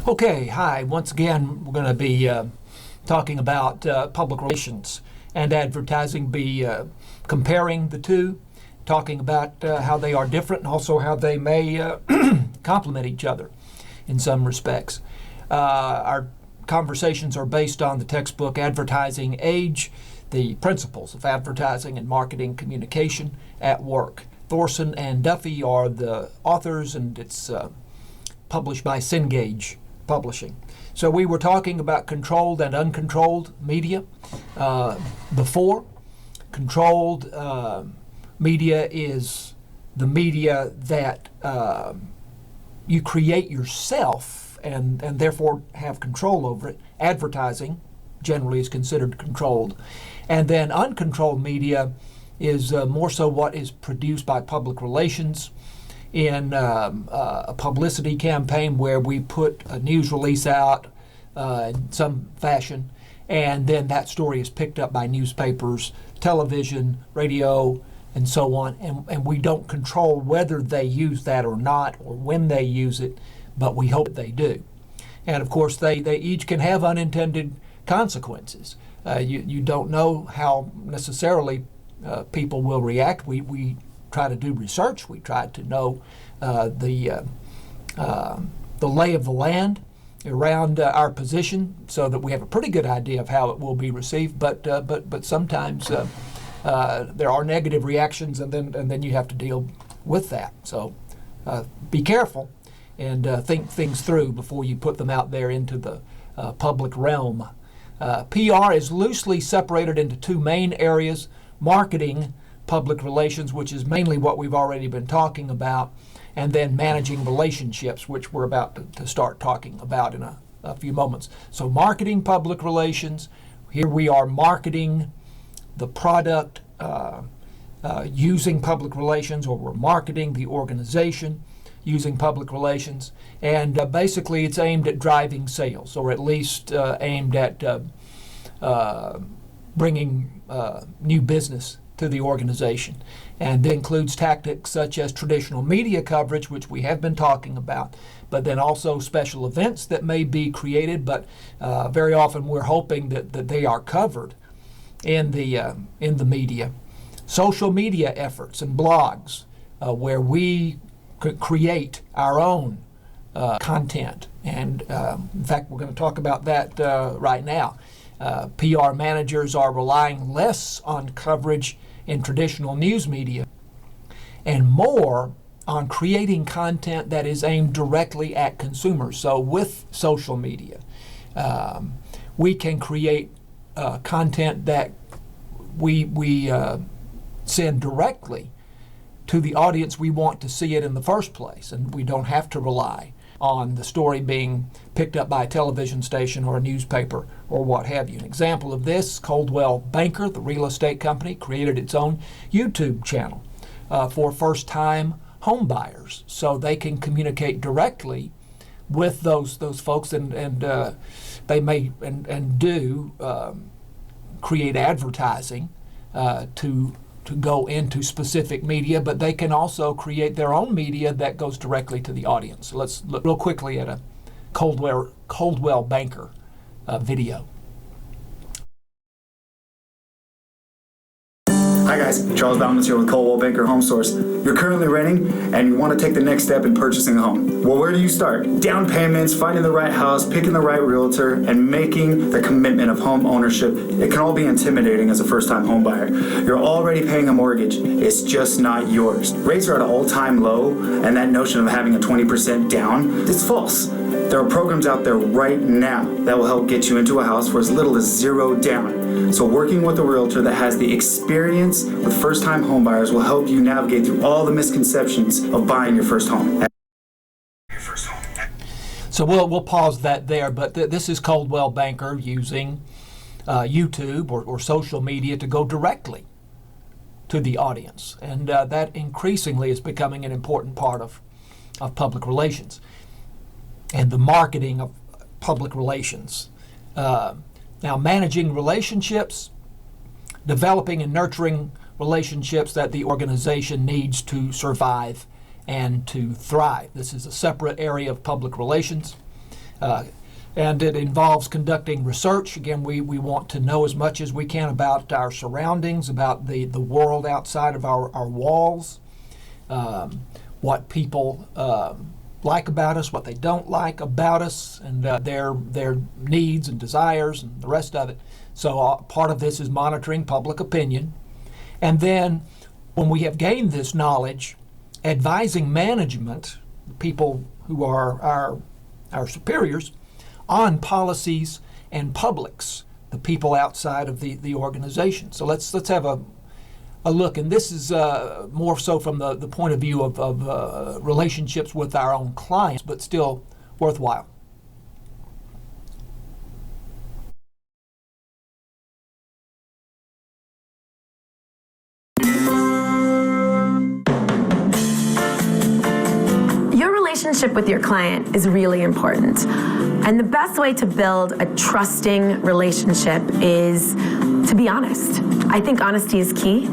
Okay, hi. Once again, we're going to be talking about public relations and advertising, be comparing the two, talking about how they are different and also how they may complement each other in some respects. Our conversations are based on the textbook Advertising Age, the Principles of Advertising and Marketing Communication at Work. Thorson and Duffy are the authors, and it's published by Cengage Publishing. So we were talking about controlled and uncontrolled media before. Controlled media is the media that you create yourself and therefore have control over it. Advertising generally is considered controlled. And then uncontrolled media is more so what is produced by public relations in a publicity campaign where we put a news release out in some fashion, and then that story is picked up by newspapers, television, radio, and so on, and we don't control whether they use that or not or when they use it, but we hope they do. And of course they each can have unintended consequences. You don't know how necessarily people will react. We try to do research. We try to know the lay of the land around our position so that we have a pretty good idea of how it will be received. But sometimes there are negative reactions, and then you have to deal with that. So be careful and think things through before you put them out there into the public realm. PR is loosely separated into two main areas: marketing, public relations, which is mainly what we've already been talking about, and then managing relationships, which we're about to start talking about in a few moments. So marketing, public relations, here we are marketing the product using public relations, or we're marketing the organization using public relations, and basically it's aimed at driving sales, or at least aimed at bringing new business to the organization. And that includes tactics such as traditional media coverage, which we have been talking about, but then also special events that may be created, but very often we're hoping that they are covered in the media. Social media efforts and blogs where we could create our own content. And in fact, we're going to talk about that right now. PR managers are relying less on coverage in traditional news media and more on creating content that is aimed directly at consumers. So with social media, we can create content that we send directly to the audience we want to see it in the first place, and we don't have to rely on the story being picked up by a television station or a newspaper or what have you. An example of this, Coldwell Banker, the real estate company, created its own YouTube channel for first-time home buyers, so they can communicate directly with those folks, and they may and do create advertising to go into specific media, but they can also create their own media that goes directly to the audience. So let's look real quickly at a Coldwell Banker video. Hi guys, Charles Bauman's here with Coldwell Banker Home Source. You're currently renting and you want to take the next step in purchasing a home. Well, where do you start? Down payments, finding the right house, picking the right realtor, and making the commitment of home ownership. It can all be intimidating as a first-time home buyer. You're already paying a mortgage. It's just not yours. Rates are at an all-time low, and that notion of having a 20% down, it's false. There are programs out there right now that will help get you into a house for as little as $0 down. So working with a realtor that has the experience with first-time homebuyers will help you navigate through all the misconceptions of buying your first home. So we'll pause that there, but this is Coldwell Banker using YouTube or social media to go directly to the audience, and that increasingly is becoming an important part of public relations and the marketing of public relations. Now, managing relationships, developing and nurturing relationships that the organization needs to survive and to thrive. This is a separate area of public relations. And it involves conducting research. Again, we want to know as much as we can about our surroundings, about the world outside of our walls, what people like about us, what they don't like about us, and their needs and desires and the rest of it. So part of this is monitoring public opinion. And then when we have gained this knowledge, advising management, the people who are our superiors, on policies and publics, the people outside of the organization. So let's have a look, and this is more so from the point of view of relationships with our own clients, but still worthwhile. Relationship with your client is really important. And the best way to build a trusting relationship is to be honest. I think honesty is key,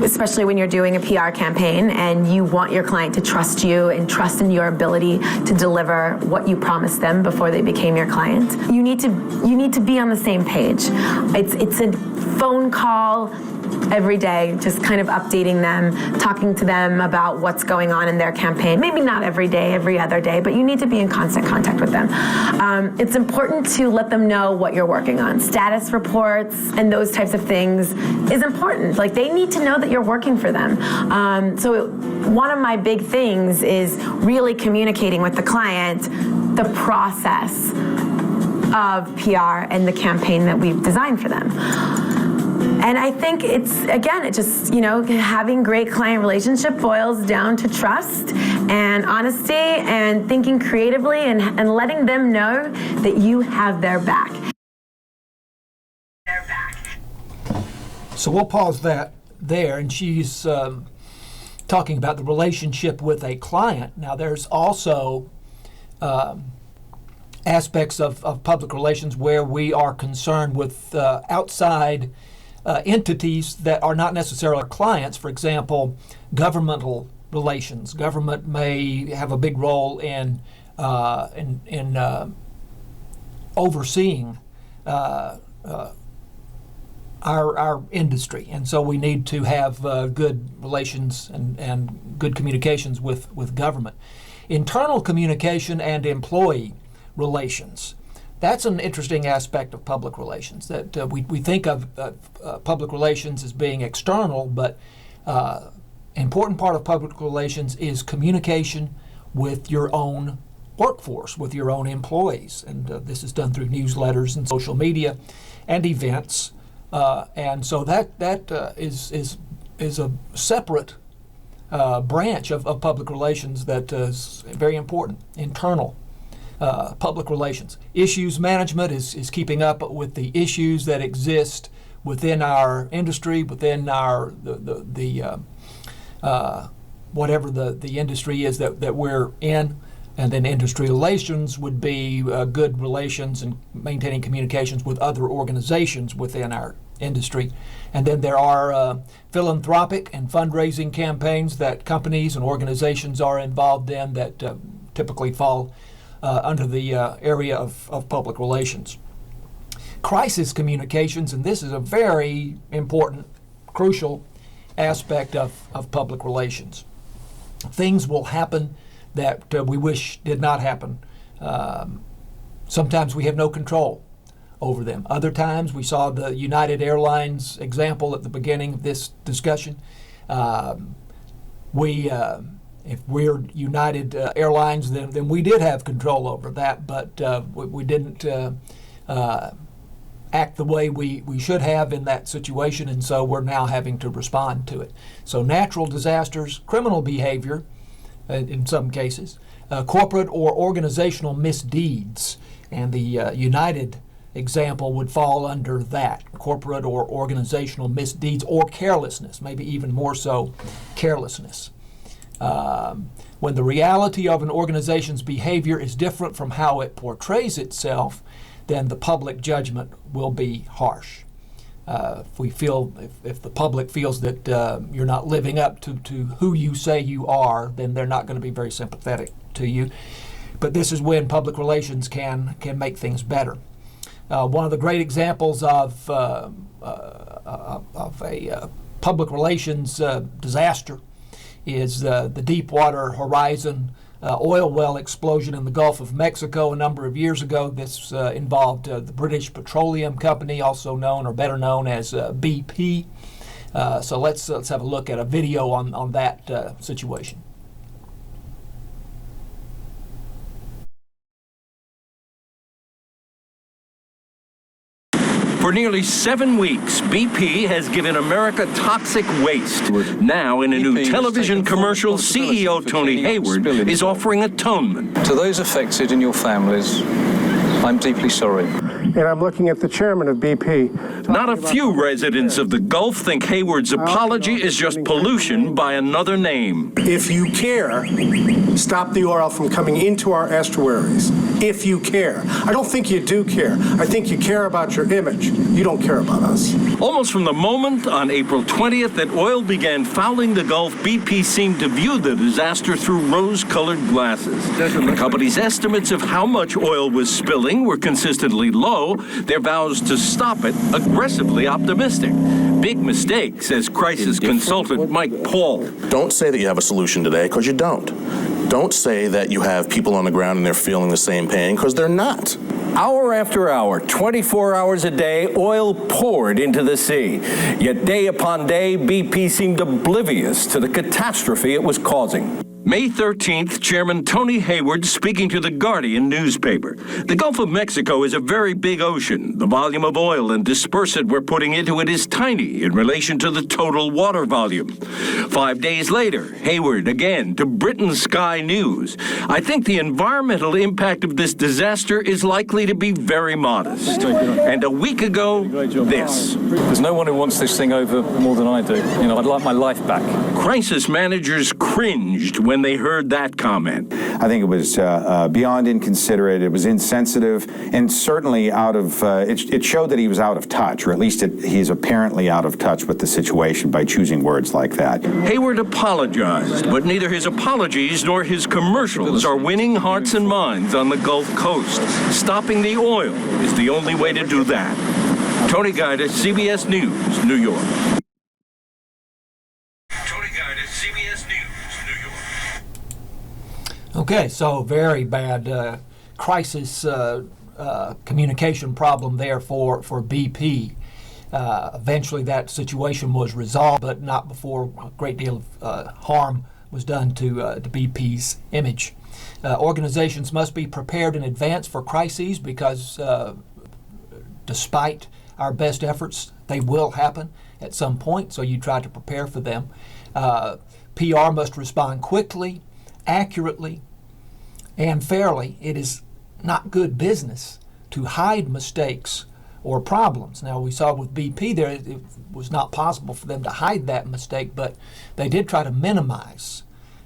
especially when you're doing a PR campaign and you want your client to trust you and trust in your ability to deliver what you promised them before they became your client. You need to be on the same page. It's a phone call every day, just kind of updating them, talking to them about what's going on in their campaign. Maybe not every day, every other day, but you need to be in constant contact with them. It's important to let them know what you're working on. Status reports and those types of things is important. Like, they need to know that you're working for them. So one of my big things is really communicating with the client the process of PR and the campaign that we've designed for them. And I think it just, having great client relationship boils down to trust and honesty and thinking creatively and letting them know that you have their back. So we'll pause that there, and she's talking about the relationship with a client. Now, there's also aspects of public relations where we are concerned with outside entities that are not necessarily our clients. For example, governmental relations. Government may have a big role in overseeing our industry, and so we need to have good relations and good communications with government. Internal communication and employee relations. That's an interesting aspect of public relations, that we think of public relations as being external, but an important part of public relations is communication with your own workforce, with your own employees. And this is done through newsletters and social media and events. And so that is a separate branch of public relations that is very important, internal. Public relations. Issues management is keeping up with the issues that exist within our industry, within our whatever the industry is that we're in. And then industry relations would be good relations and maintaining communications with other organizations within our industry. And then there are philanthropic and fundraising campaigns that companies and organizations are involved in that typically fall under the area of public relations. Crisis communications, and this is a very important, crucial aspect of public relations. Things will happen that we wish did not happen. Sometimes we have no control over them. Other times, we saw the United Airlines example at the beginning of this discussion. If we're United Airlines, then we did have control over that, but we didn't act the way we should have in that situation, and so we're now having to respond to it. So natural disasters, criminal behavior in some cases, corporate or organizational misdeeds, and the United example would fall under that, corporate or organizational misdeeds or carelessness, maybe even more so carelessness. When the reality of an organization's behavior is different from how it portrays itself, then the public judgment will be harsh. If the public feels that you're not living up to who you say you are, then they're not going to be very sympathetic to you. But this is when public relations can make things better. One of the great examples of a public relations disaster is the Deepwater Horizon oil well explosion in the Gulf of Mexico a number of years ago. This involved the British Petroleum Company, also known or better known as BP. So let's have a look at a video on that situation. For nearly 7 weeks, BP has given America toxic waste. Now, in a new television commercial, CEO Tony Hayward is offering atonement. To those affected and your families, I'm deeply sorry. And I'm looking at the chairman of BP. Not a few residents of the Gulf think Hayward's apology is just pollution by another name. If you care, stop the oil from coming into our estuaries. If you care. I don't think you do care. I think you care about your image. You don't care about us. Almost from the moment on April 20th that oil began fouling the Gulf, BP seemed to view the disaster through rose-colored glasses. The company's estimates of how much oil was spilling were consistently low, their vows to stop it aggressively optimistic. Big mistake, says crisis consultant Mike Paul. Don't say that you have a solution today, because you don't. Don't say that you have people on the ground and they're feeling the same pain, because they're not. Hour after hour, 24 hours a day, oil poured into the sea. Yet day upon day, BP seemed oblivious to the catastrophe it was causing. May 13th, Chairman Tony Hayward speaking to the Guardian newspaper. The Gulf of Mexico is a very big ocean. The volume of oil and dispersant we're putting into it is tiny in relation to the total water volume. 5 days later, Hayward again to Britain's Sky News. I think the environmental impact of this disaster is likely to be very modest. And a week ago, this. There's no one who wants this thing over more than I do. You know, I'd like my life back. Crisis managers cringed when they heard that comment. I think it was beyond inconsiderate. It was insensitive, and certainly out of. It showed that he was out of touch, or at least he's apparently out of touch with the situation by choosing words like that. Hayward apologized, but neither his apologies nor his commercials are winning hearts and minds on the Gulf Coast. Stopping the oil is the only way to do that. Tony Guida, CBS News, New York. Okay, so very bad crisis communication problem there for BP. Eventually that situation was resolved, but not before a great deal of harm was done to BP's image. Organizations must be prepared in advance for crises because despite our best efforts, they will happen at some point, so you try to prepare for them. PR must respond quickly, accurately, and fairly. It is not good business to hide mistakes or problems. Now, we saw with BP there, it was not possible for them to hide that mistake, but they did try to minimize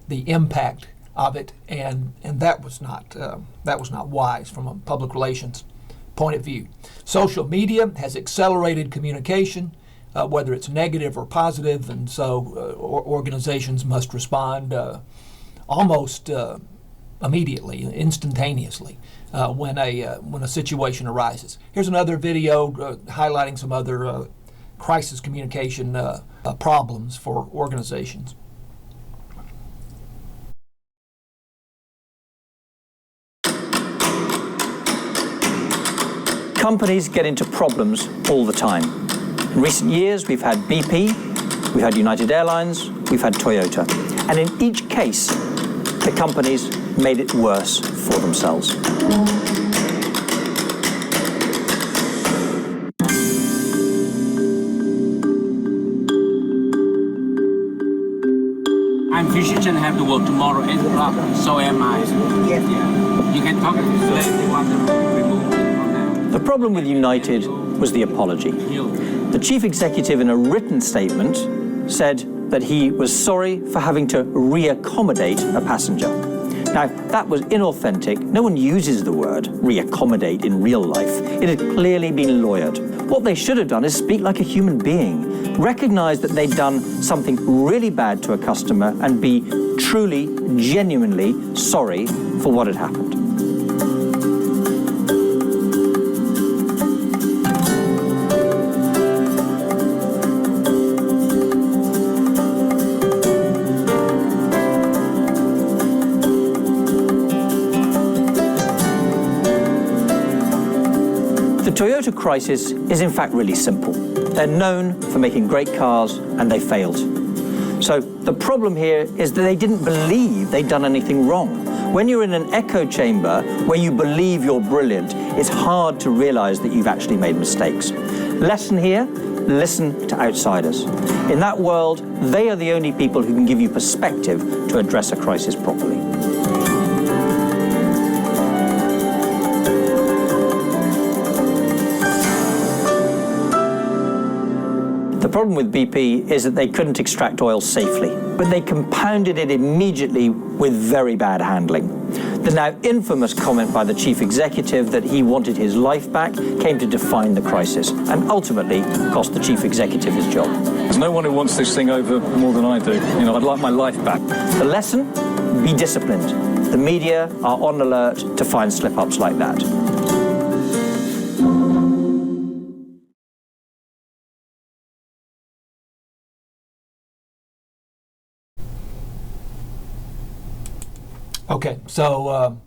the impact of it, and that was not wise from a public relations point of view. Social media has accelerated communication, whether it's negative or positive, and so organizations must respond almost immediately, instantaneously, when a situation arises. Here's another video highlighting some other crisis communication problems for organizations. Companies get into problems all the time. In recent years, we've had BP, we've had United Airlines, we've had Toyota. And in each case, the companies made it worse for themselves. I'm physician, have to work tomorrow 8 o'clock, so am I. Yeah. You can talk to them if they want to remove it from now. The problem with United was the apology. The chief executive in a written statement said that he was sorry for having to re-accommodate a passenger. Now, that was inauthentic. No one uses the word re-accommodate in real life. It had clearly been lawyered. What they should have done is speak like a human being, recognize that they'd done something really bad to a customer, and be truly, genuinely sorry for what had happened. The Toyota crisis is in fact really simple. They're known for making great cars, and they failed. So the problem here is that they didn't believe they'd done anything wrong. When you're in an echo chamber where you believe you're brilliant, it's hard to realize that you've actually made mistakes. Lesson here, listen to outsiders. In that world, they are the only people who can give you perspective to address a crisis properly. The problem with BP is that they couldn't extract oil safely, but they compounded it immediately with very bad handling. The now infamous comment by the chief executive that he wanted his life back came to define the crisis and ultimately cost the chief executive his job. There's no one who wants this thing over more than I do. You know, I'd like my life back. The lesson? Be disciplined. The media are on alert to find slip-ups like that. Okay, so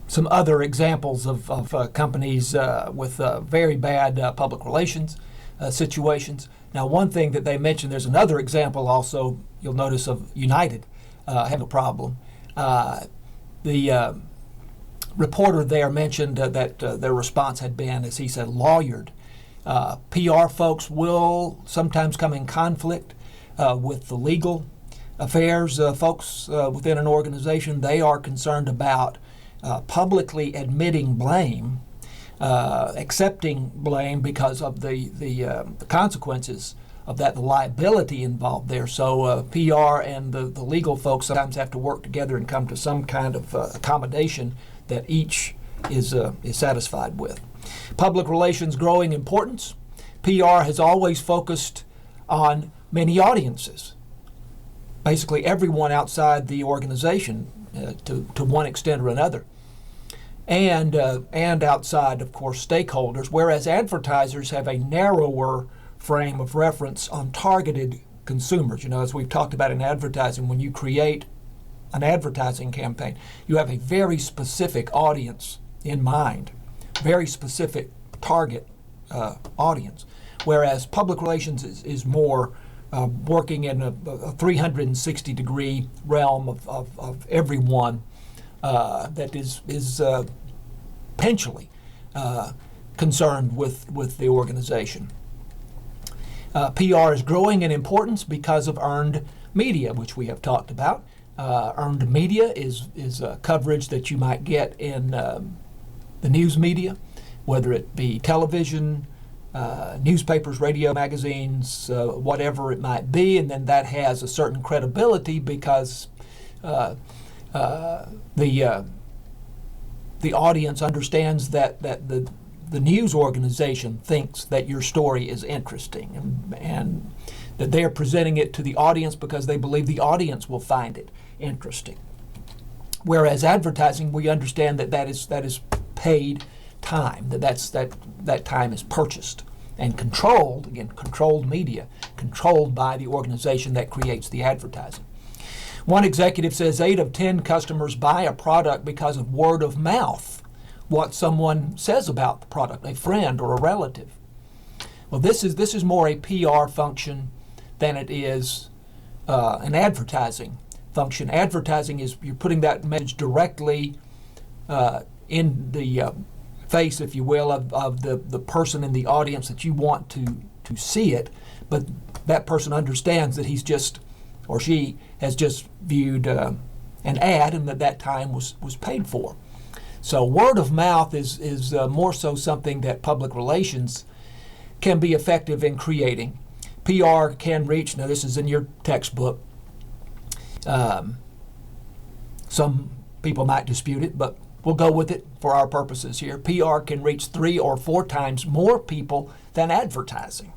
some other examples of companies with very bad public relations situations. Now, one thing that they mentioned, there's another example also, you'll notice, of United having a problem. The reporter there mentioned that their response had been, as he said, lawyered. PR folks will sometimes come in conflict with the legal affairs folks within an organization. They are concerned about publicly admitting blame, accepting blame because of the consequences of that, the liability involved there. So PR and the legal folks sometimes have to work together and come to some kind of accommodation that each is satisfied with. Public relations growing importance. PR has always focused on many audiences. Basically everyone outside the organization to one extent or another. And outside, of course, stakeholders, whereas advertisers have a narrower frame of reference on targeted consumers. You know, as we've talked about in advertising, when you create an advertising campaign, you have a very specific audience in mind, very specific target audience, whereas public relations is more working in a 360-degree realm of everyone that is potentially concerned with the organization. PR is growing in importance because of earned media, which we have talked about. Earned media is coverage that you might get in the news media, whether it be television, newspapers, radio, magazines, whatever it might be, and then that has a certain credibility because the audience understands that the news organization thinks that your story is interesting and that they are presenting it to the audience because they believe the audience will find it interesting. Whereas advertising, we understand that is paid time, that time is purchased and controlled, again, controlled media, controlled by the organization that creates the advertising. One executive says 8 of 10 customers buy a product because of word of mouth, what someone says about the product, a friend or a relative. Well, this is more a PR function than it is an advertising function. Advertising is you're putting that message directly in the face, if you will, of the person in the audience that you want to see it, but that person understands that he's just, or she has just viewed an ad and that time was paid for. So word of mouth is more so something that public relations can be effective in creating. PR can reach, now this is in your textbook, some people might dispute it, but we'll go with it for our purposes here. PR can reach 3 or 4 times more people than advertising.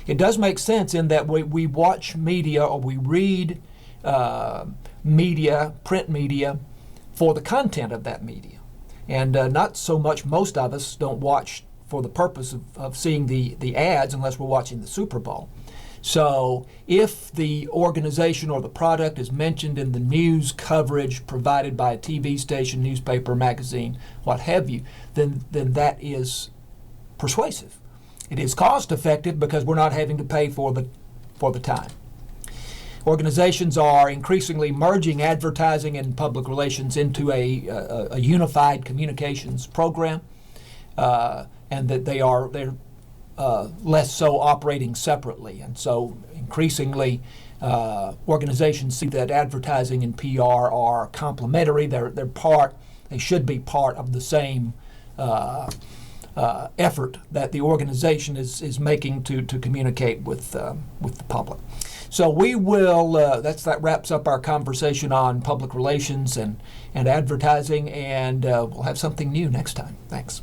It does make sense in that we watch media or we read media, print media, for the content of that media. And not so much, most of us don't watch for the purpose of seeing the ads unless we're watching the Super Bowl. So if the organization or the product is mentioned in the news coverage provided by a TV station, newspaper, magazine, what have you, then that is persuasive. It is cost effective because we're not having to pay for the time. Organizations are increasingly merging advertising and public relations into a unified communications program, and that they're less so operating separately. And so increasingly organizations see that advertising and PR are complementary. They should be part of the same effort that the organization is making to communicate with the public. So we will, that wraps up our conversation on public relations and advertising, and we'll have something new next time. Thanks.